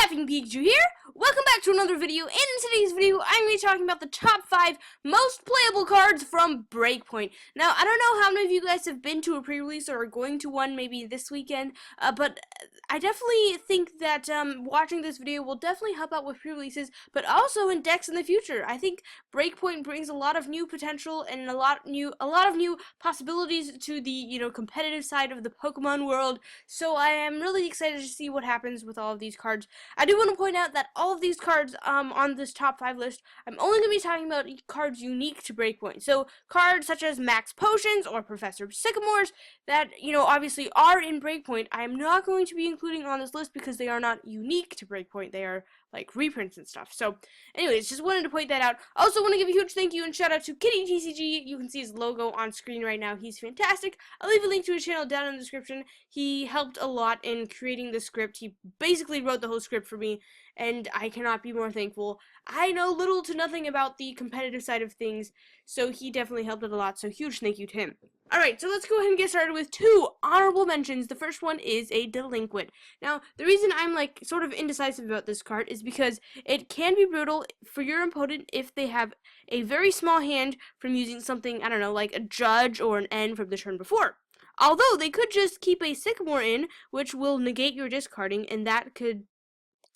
Laughing Pikachu here. Welcome back to another video. And in today's video, I'm going to be talking about the top 5 most playable cards from Breakpoint. Now, I don't know how many of you guys have been to a pre-release or are going to one maybe this weekend, but I definitely think that watching this video will definitely help out with pre-releases, but also in decks in the future. I think Breakpoint brings a lot of new potential and a lot of new possibilities to the competitive side of the Pokemon world. So I am really excited to see what happens with all of these cards. I do want to point out that all of these cards on this top 5 list, I'm only going to be talking about cards unique to Breakpoint. So cards such as Max Potions or Professor Sycamores that, obviously are in Breakpoint, I am not going to be including on this list because they are not unique to Breakpoint. They are like reprints and stuff. So anyways, just wanted to point that out. Also want to give a huge thank you and shout out to Kitty TCG. You can see his logo on screen right now. He's fantastic. I'll leave a link to his channel down in the description. He helped a lot in creating the script. He basically wrote the whole script for me, and I cannot be more thankful. I know little to nothing about the competitive side of things, so he definitely helped it a lot, so huge thank you to him. Alright, so let's go ahead and get started with 2 honorable mentions. The first one is a Delinquent. Now, the reason I'm sort of indecisive about this card is because it can be brutal for your opponent if they have a very small hand from using something, I don't know, like a Judge or an N from the turn before. Although, they could just keep a Sycamore in, which will negate your discarding, and that could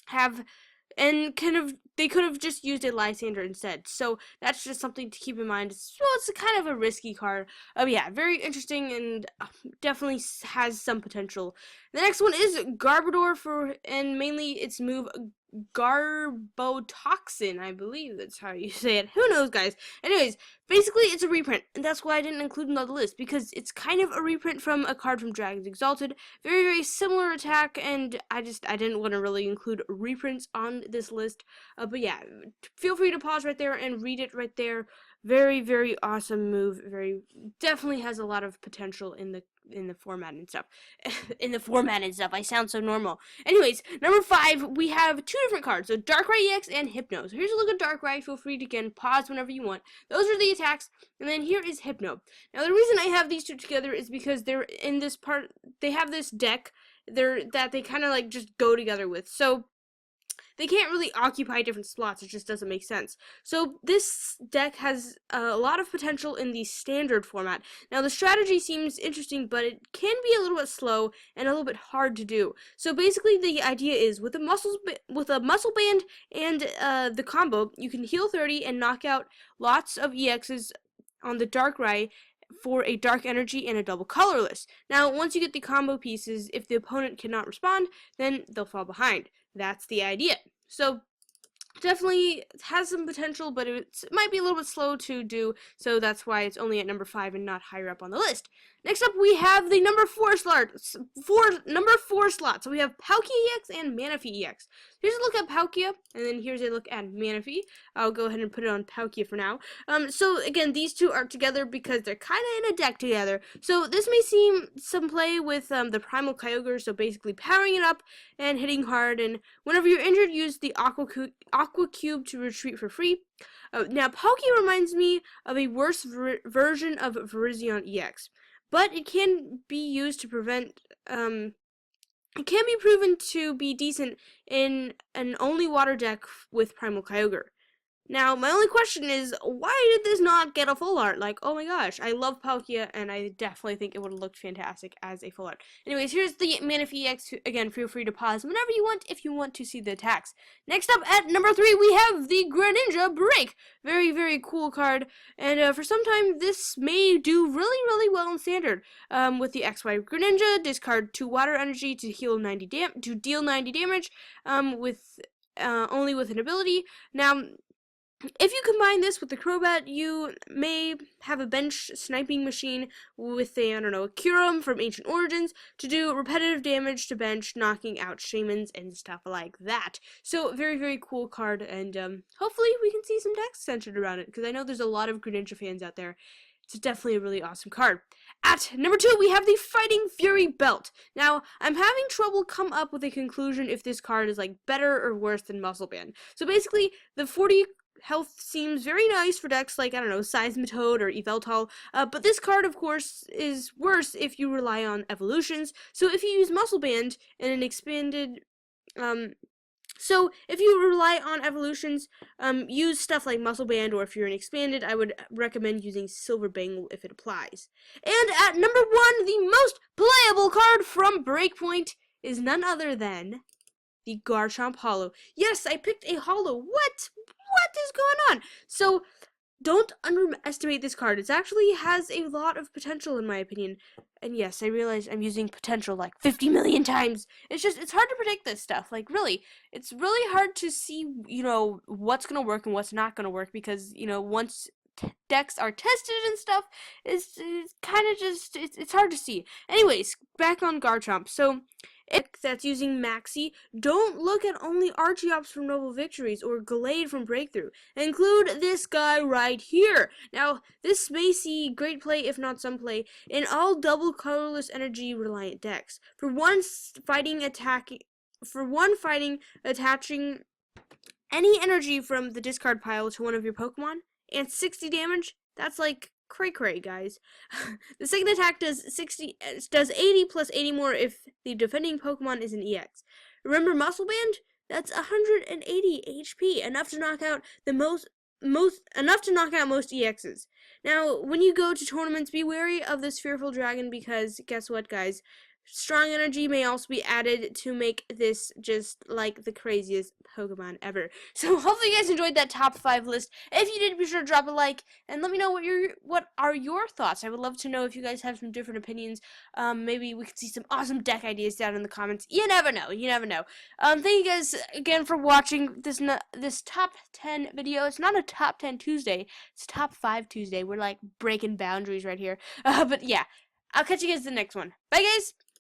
have... And they could have just used a Lysander instead. So that's just something to keep in mind. It's kind of a risky card. Yeah, very interesting and definitely has some potential. The next one is Garbodor and mainly its move Garbotoxin, I believe that's how you say it. Who knows, guys? Anyways, basically it's a reprint, and that's why I didn't include it on the list, because it's kind of a reprint from a card from Dragons Exalted. Very, very similar attack, and I didn't want to really include reprints on this list. But yeah, feel free to pause right there and read it right there. Very, very awesome move. Definitely has a lot of potential in the format and stuff. I sound so normal. Anyways, number 5, we have 2 different cards. So Darkrai EX and Hypno. So here's a look at Darkrai. Feel free to, again, pause whenever you want. Those are the attacks. And then here is Hypno. Now, the reason I have these 2 together is because they're in this part, they have this deck that they kind of just go together with. So they can't really occupy different slots. It just doesn't make sense. So this deck has a lot of potential in the standard format. Now the strategy seems interesting, but it can be a little bit slow and a little bit hard to do. So basically the idea is with a muscle band and the combo, you can heal 30 and knock out lots of EXs on the Darkrai for a dark energy and a double colorless. Now, once you get the combo pieces, if the opponent cannot respond, then they'll fall behind. That's the idea. So definitely has some potential, but it might be a little bit slow to do, so that's why it's only at number 5 and not higher up on the list. Next up, we have the number 4 slot. So we have Palkia EX and Manaphy EX. Here's a look at Palkia, and then here's a look at Manaphy. I'll go ahead and put it on Palkia for now. So again, these 2 are together because they're kind of in a deck together. So this may seem some play with the Primal Kyogre, so basically powering it up and hitting hard, and whenever you're injured, use the Aqua Cube to retreat for free. Now, Palkia reminds me of a worse version of Virizion EX, but it can be used to prevent, it can be proven to be decent in an only water deck with Primal Kyogre. Now, my only question is, why did this not get a full art? Oh my gosh, I love Palkia, and I definitely think it would have looked fantastic as a full art. Anyways, here's the Manaphy EX. Again, feel free to pause whenever you want if you want to see the attacks. Next up, at number 3, we have the Greninja Break. Very, very cool card, and for some time, this may do really, really well in Standard. With the XY Greninja, discard 2 water energy to deal 90 damage, only with an ability. Now, if you combine this with the Crobat, you may have a bench sniping machine with a Kyurem from Ancient Origins to do repetitive damage to bench, knocking out Shaymins and stuff like that. So, very, very cool card, and hopefully we can see some decks centered around it, because I know there's a lot of Greninja fans out there. It's definitely a really awesome card. At number 2, we have the Fighting Fury Belt. Now, I'm having trouble come up with a conclusion if this card is better or worse than Muscle Band. So basically, the 40 health seems very nice for decks like, Seismitoad or Yveltal, but this card, of course, is worse if you rely on evolutions. So if you use Muscle Band in an expanded So if you rely on evolutions, use stuff like Muscle Band, or if you're an expanded, I would recommend using Silver Bangle if it applies. And at number 1, the most playable card from Breakpoint is none other than the Garchomp Holo. Yes, I picked a Holo. What? What is going on? So don't underestimate this card. It actually has a lot of potential in my opinion. And yes, I realize I'm using potential like 50 million times. It's hard to predict this stuff. Like really, it's really hard to see, what's going to work and what's not going to work because, once decks are tested and stuff, it's kind of just, it's hard to see. Anyways, back on Garchomp. So, if that's using Maxi, don't look at only Archeops from Noble Victories or Glade from Breakthrough. Include this guy right here. Now, this may see great play, if not some play, in all double colorless energy reliant decks. For one fighting, attaching any energy from the discard pile to one of your Pokemon, and 60 damage, that's like cray guys. The second attack does 80 plus 80 more if the defending Pokemon is an EX. Remember Muscle Band? That's 180 HP, enough to knock out most EXs. Now, when you go to tournaments, be wary of this Fearful Dragon because guess what, guys? Strong energy may also be added to make this just like the craziest Pokemon ever. So hopefully you guys enjoyed that top 5 list. If you did, be sure to drop a like and let me know what are your thoughts. I would love to know if you guys have some different opinions. Maybe we could see some awesome deck ideas down in the comments. You never know. You never know. Thank you guys again for watching this top 10 video. It's not a top 10 Tuesday. It's top 5 Tuesday. We're like breaking boundaries right here. But yeah, I'll catch you guys in the next one. Bye, guys.